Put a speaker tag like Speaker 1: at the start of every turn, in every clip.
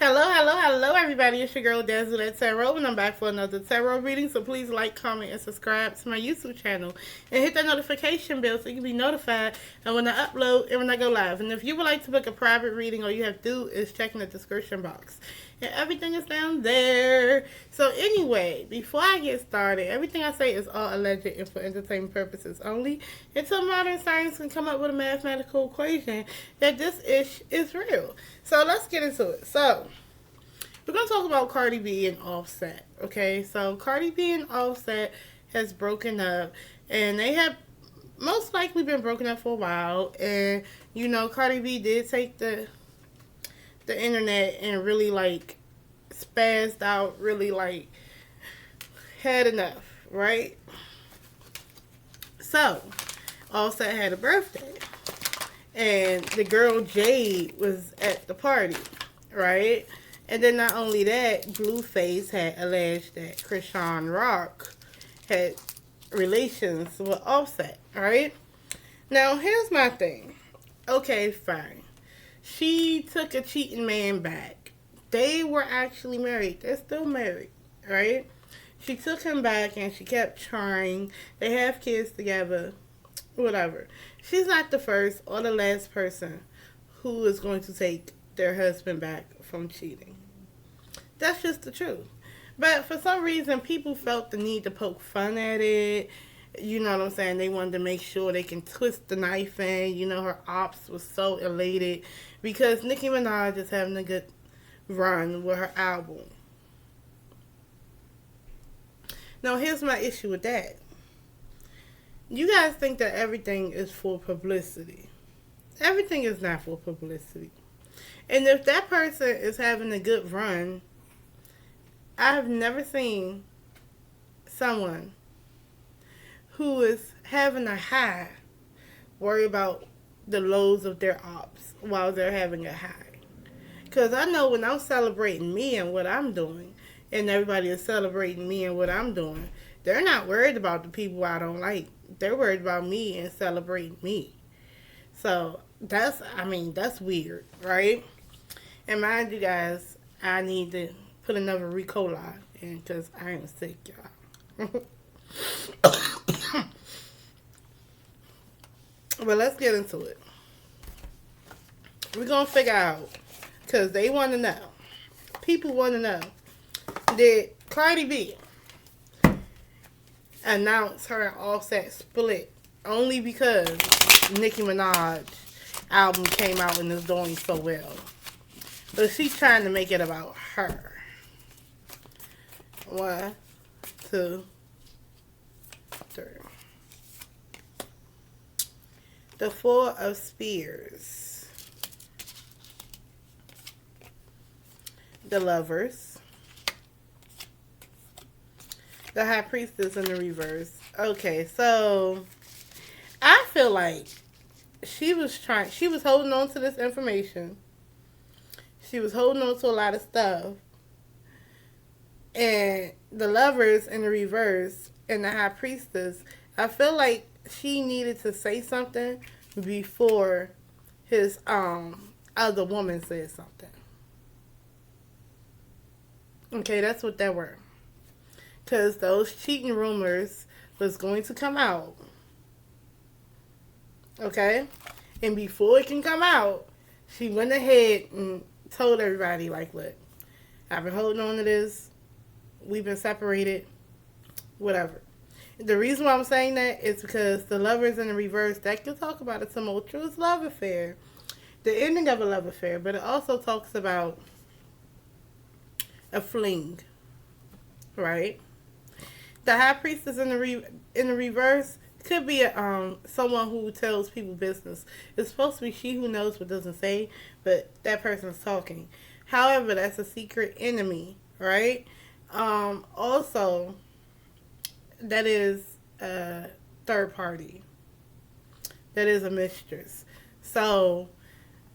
Speaker 1: Hello, everybody. It's your girl, DAZZLE, and I'm back for another tarot reading. So please like, comment, and subscribe to my YouTube channel. And hit that notification bell so you can be notified and when I upload and when I go live. And if you would like to book a private reading, all you have to do is check in the description box. And everything is down there. So anyway, before I get started, everything I say is all alleged and for entertainment purposes only. Until modern science can come up with a mathematical equation that this ish is real. So let's get into it. So we're going to talk about Cardi B and Offset, okay? So Cardi B and Offset has broken up, and they have most likely been broken up for a while. And, you know, Cardi B did take the internet and really, like, spazzed out, really, like, had enough, right? So, Offset had a birthday, and the girl Jade was at the party, right? And then not only that, Blueface had alleged that Krishan Rock had relations with Offset, right? Now, here's my thing. Okay, fine. She took a cheating man back. They were actually married. They're still married, right? She took him back and she kept trying. They have kids together, whatever. She's not the first or the last person who is going to take their husband back from cheating. That's just the truth. But for some reason, people felt the need to poke fun at it. You know what I'm saying? They wanted to make sure they can twist the knife in. You know, her ops was so elated because Nicki Minaj is having a good run with her album. Now, here's my issue with that. You guys think that everything is for publicity. Everything is not for publicity. And if that person is having a good run, I have never seen someone who is having a high worry about the lows of their ops while they're having a high. Because I know when I'm celebrating me and what I'm doing, and everybody is celebrating me and what I'm doing, they're not worried about the people I don't like. They're worried about me and celebrating me. So that's weird, right? And mind you guys, I need to put another Ricola in because I am sick, y'all. But let's get into it. We're going to figure out, because they want to know. People want to know. Did Cardi B announce her and Offset split only because Nicki Minaj album came out and is doing so well? But she's trying to make it about her. 1, 2, 3. The Four of Spears. The Lovers. The High Priestess in the reverse. Okay, so I feel like she was holding on to this information. She was holding on to a lot of stuff. And the Lovers in the reverse and the High Priestess, I feel like she needed to say something before his other woman said something. Okay, that's what that were. Because those cheating rumors was going to come out. Okay? And before it can come out, she went ahead and told everybody, like, look, I've been holding on to this. We've been separated. Whatever. The reason why I'm saying that is because the Lovers in the reverse, that can talk about a tumultuous love affair. The ending of a love affair. But it also talks about a fling. Right? The High Priestess in the reverse could be someone who tells people business. It's supposed to be she who knows but doesn't say, but that person's talking. However, that's a secret enemy, right? Also, that is a third party. That is a mistress. So,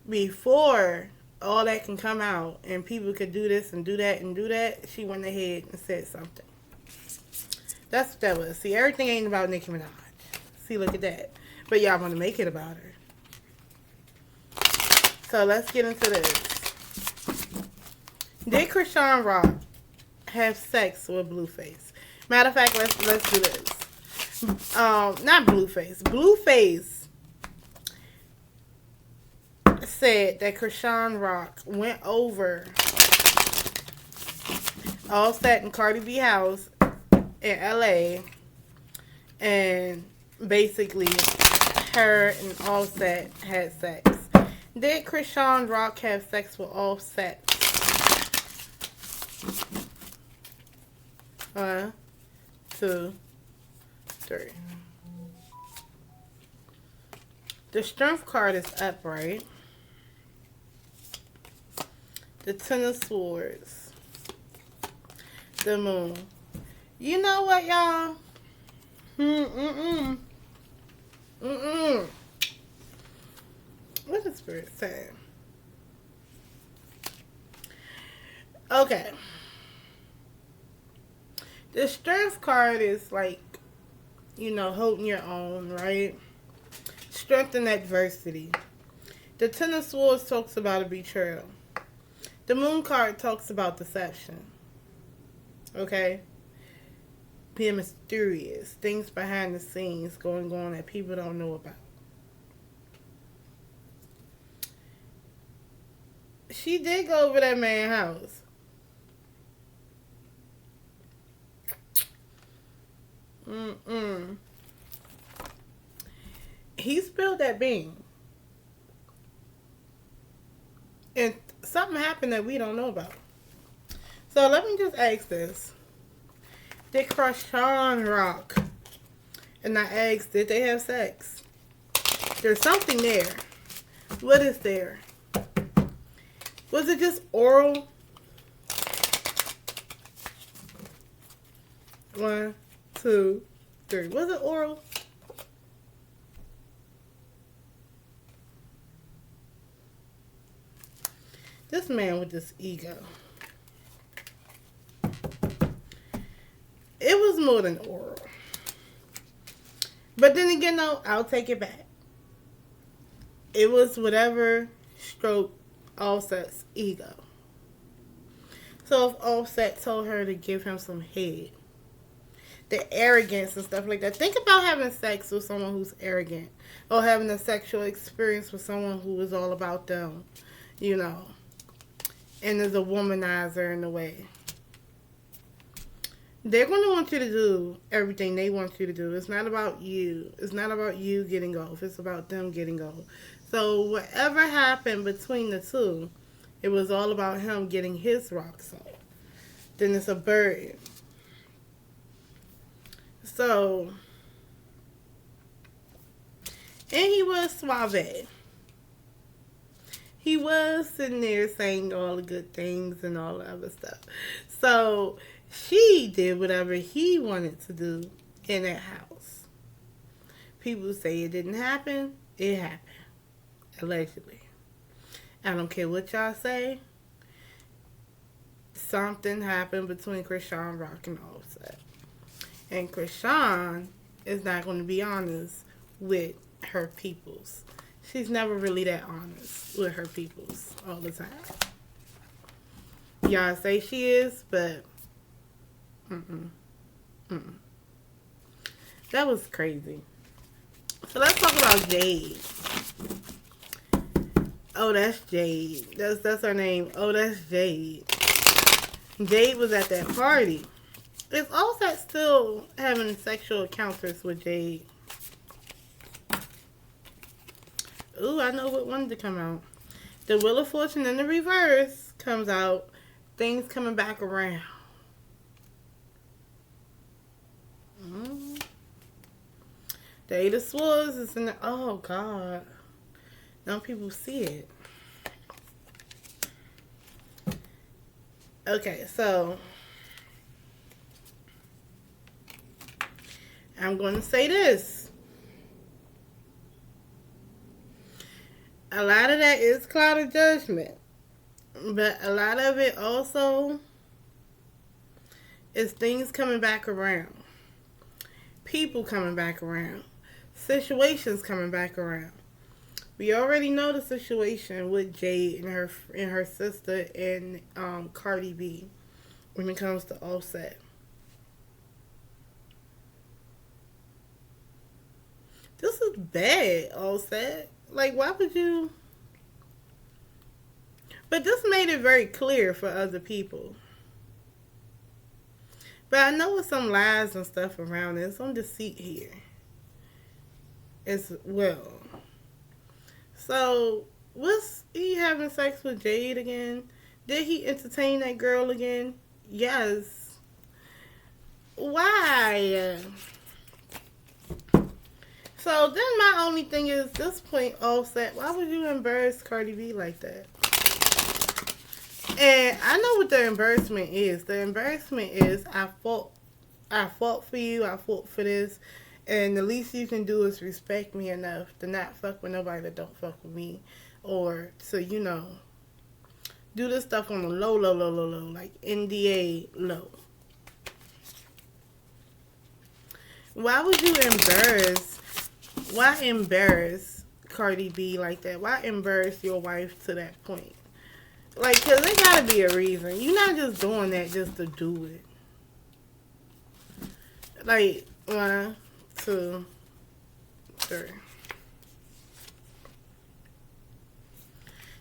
Speaker 1: before all that can come out and people could do this and do that and do that, she went ahead and said something. That's what that was. See, everything ain't about Nicki Minaj. See, look at that. But y'all want to make it about her. So let's get into this. Did Krishan Rock have sex with Blueface? Matter of fact, let's do this. Not Blueface. Blueface said that Krishan Rock went over Offset and Cardi B house in LA, and basically her and Offset had sex. Did Krishan Rock have sex with Offset? 1, 2, 3. The Strength card is up, right? The Ten of Swords. The Moon. You know what, y'all? What is Spirit saying? Okay. The Strength card is like, holding your own, right? Strength in adversity. The Ten of Swords talks about a betrayal. The Moon card talks about deception. Okay? Being mysterious. Things behind the scenes going on that people don't know about. She did go over that man's house. He spilled that bean. And something happened that we don't know about. So let me just ask this. Did Krishan Rock and I asked, did they have sex? There's something there. What is there? Was it just oral? 1, 2, 3. Was it oral? This man with this ego. It was more than oral. But then again, no, I'll take it back. It was whatever stroked Offset's ego. So if Offset told her to give him some head, the arrogance and stuff like that. Think about having sex with someone who's arrogant, or having a sexual experience with someone who is all about them, and is a womanizer in a way. They're going to want you to do everything they want you to do. It's not about you. It's not about you getting off. It's about them getting off. So whatever happened between the two, it was all about him getting his rocks off. Then it's a burden. So, and he was suave. He was sitting there saying all the good things and all the other stuff. So, she did whatever he wanted to do in that house. People say it didn't happen. It happened. Allegedly. I don't care what y'all say. Something happened between Krishan Rock and Offset. And Krishan is not going to be honest with her peoples. She's never really that honest with her peoples all the time. Y'all say she is, but that was crazy. So let's talk about Jade. Oh, that's Jade. That's her name. Oh, that's Jade. Jade was at that party. Is Offset still having sexual encounters with Jade? Ooh, I know what wanted to come out. The Wheel of Fortune in the reverse comes out. Things coming back around. The Eight of Swords is in the... Oh, God. Now people see it. Okay, so... I'm going to say this. A lot of that is cloud of judgment. But a lot of it also is things coming back around. People coming back around. Situations coming back around. We already know the situation with Jade and her sister and Cardi B when it comes to Offset. This is bad, Offset. Like, why would you? But this made it very clear for other people. But I know with some lies and stuff around it, some deceit here as well. So, was he having sex with Jade again? Did he entertain that girl again? Yes. Why? So then my only thing is this point, Offset, why would you embarrass Cardi B like that? And I know what the embarrassment is. The embarrassment is I fought for you, I fought for this, and the least you can do is respect me enough to not fuck with nobody that don't fuck with me. Or to, do this stuff on the low, like NDA low. Why would you embarrass Cardi B like that? Why embarrass your wife to that point? Like, because there gotta be a reason. You're not just doing that just to do it. Like, 1, 2, 3.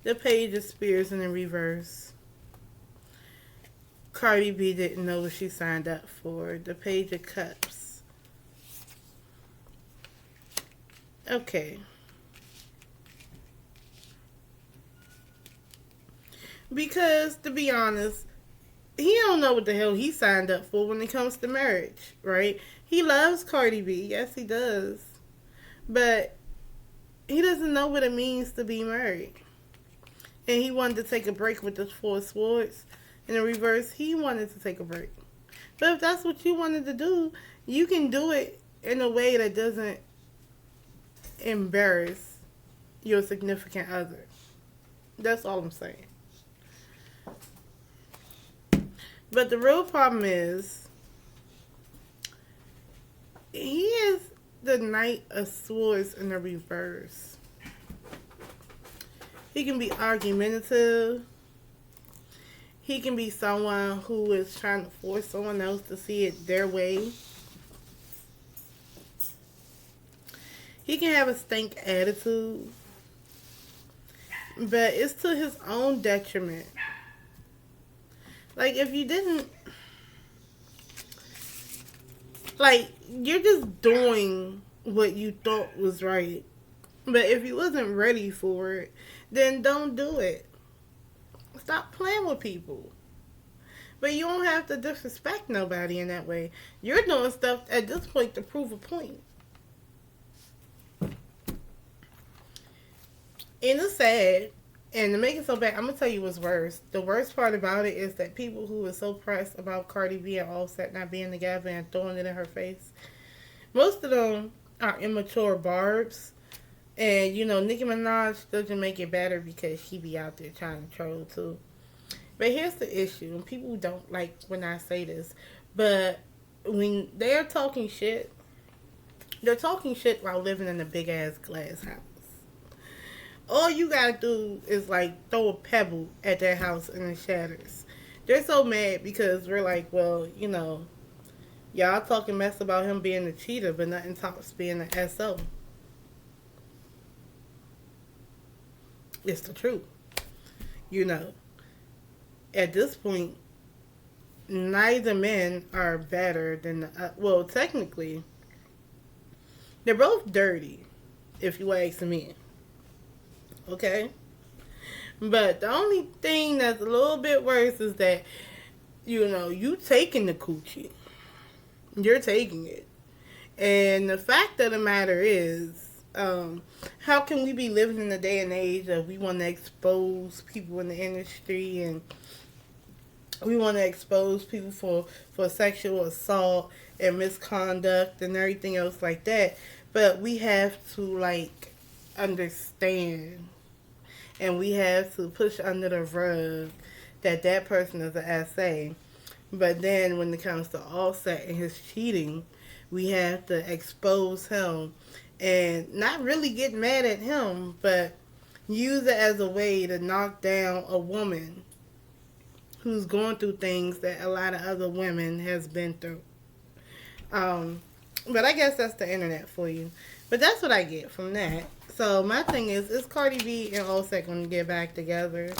Speaker 1: The Page of Spears in the reverse. Cardi B didn't know what she signed up for. The Page of Cups. Okay. Because, to be honest, he don't know what the hell he signed up for when it comes to marriage, right? He loves Cardi B. Yes, he does. But he doesn't know what it means to be married. And he wanted to take a break with the 4 swords. In the reverse, he wanted to take a break. But if that's what you wanted to do, you can do it in a way that doesn't embarrass your significant other. That's all I'm saying. But the real problem is, he is the Knight of Swords in the reverse. He can be argumentative. He can be someone who is trying to force someone else to see it their way. He can have a stank attitude. But it's to his own detriment. Like, if you didn't... Like, you're just doing what you thought was right. But if you wasn't ready for it, then don't do it. Stop playing with people. But you don't have to disrespect nobody in that way. You're doing stuff at this point to prove a point. And it's sad. And to make it so bad, I'm going to tell you what's worse. The worst part about it is that people who are so pressed about Cardi B and Offset not being together and throwing it in her face, most of them are immature barbs. And, Nicki Minaj doesn't make it better because she be out there trying to troll too. But here's the issue, and people don't like when I say this, but when they're talking shit, they're talking shit while living in a big-ass glass house. All you gotta do is, like, throw a pebble at their house and it shatters. They're so mad because we're like, well, y'all talking mess about him being a cheater, but nothing tops being an SO. It's the truth. At this point, neither men are better than the well, technically, they're both dirty, if you ask me. Okay? But the only thing that's a little bit worse is that, you taking the coochie. You're taking it. And the fact of the matter is, how can we be living in a day and age that we want to expose people in the industry and we want to expose people for sexual assault and misconduct and everything else like that, but we have to, like, understand and we have to push under the rug that person is an SA. But then when it comes to Offset and his cheating, we have to expose him and not really get mad at him, but use it as a way to knock down a woman who's going through things that a lot of other women has been through. But I guess that's the internet for you. But that's what I get from that. So my thing is Cardi B and Offset going to get back together?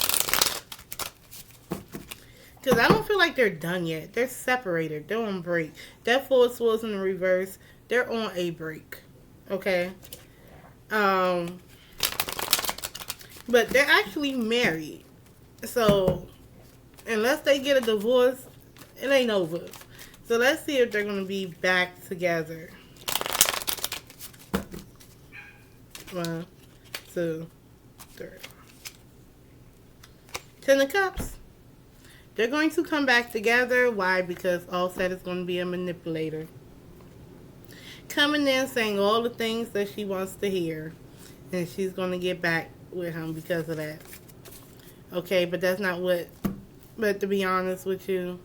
Speaker 1: Because I don't feel like they're done yet. They're separated. They're on break. That Four of Swords in the reverse, they're on a break. Okay? But they're actually married. So, unless they get a divorce, it ain't over. So, let's see if they're going to be back together. 1, 2, 3. 10 of Cups. They're going to come back together. Why? Because Offset is going to be a manipulator. Coming in saying all the things that she wants to hear. And she's going to get back with him because of that. Okay, but that's not what... But to be honest with you,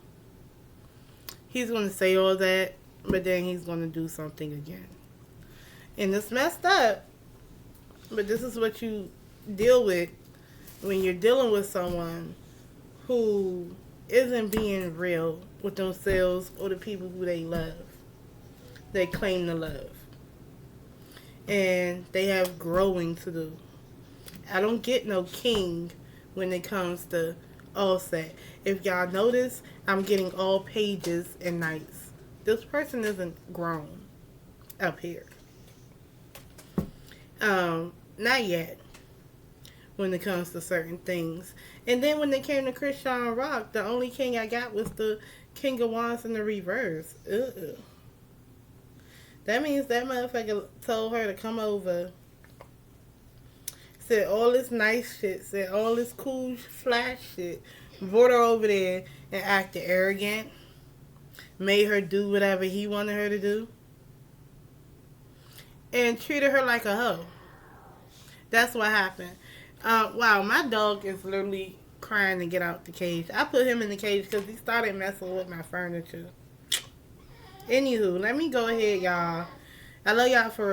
Speaker 1: he's going to say all that, but then he's going to do something again. And it's messed up. But this is what you deal with when you're dealing with someone who isn't being real with themselves or the people who they love. They claim to love. And they have growing to do. I don't get no king when it comes to Offset. If y'all notice, I'm getting all pages and knights. This person isn't grown up here. Not yet. When it comes to certain things. And then when it came to Christian Rock, the only king I got was the King of Wands in the reverse. Ugh. That means that motherfucker told her to come over. Said all this nice shit. Said all this cool flash shit. Brought her over there and acted arrogant. Made her do whatever he wanted her to do. And treated her like a hoe. That's what happened. Wow, my dog is literally crying to get out the cage. I put him in the cage because he started messing with my furniture. Anywho, let me go ahead, y'all. I love y'all for real.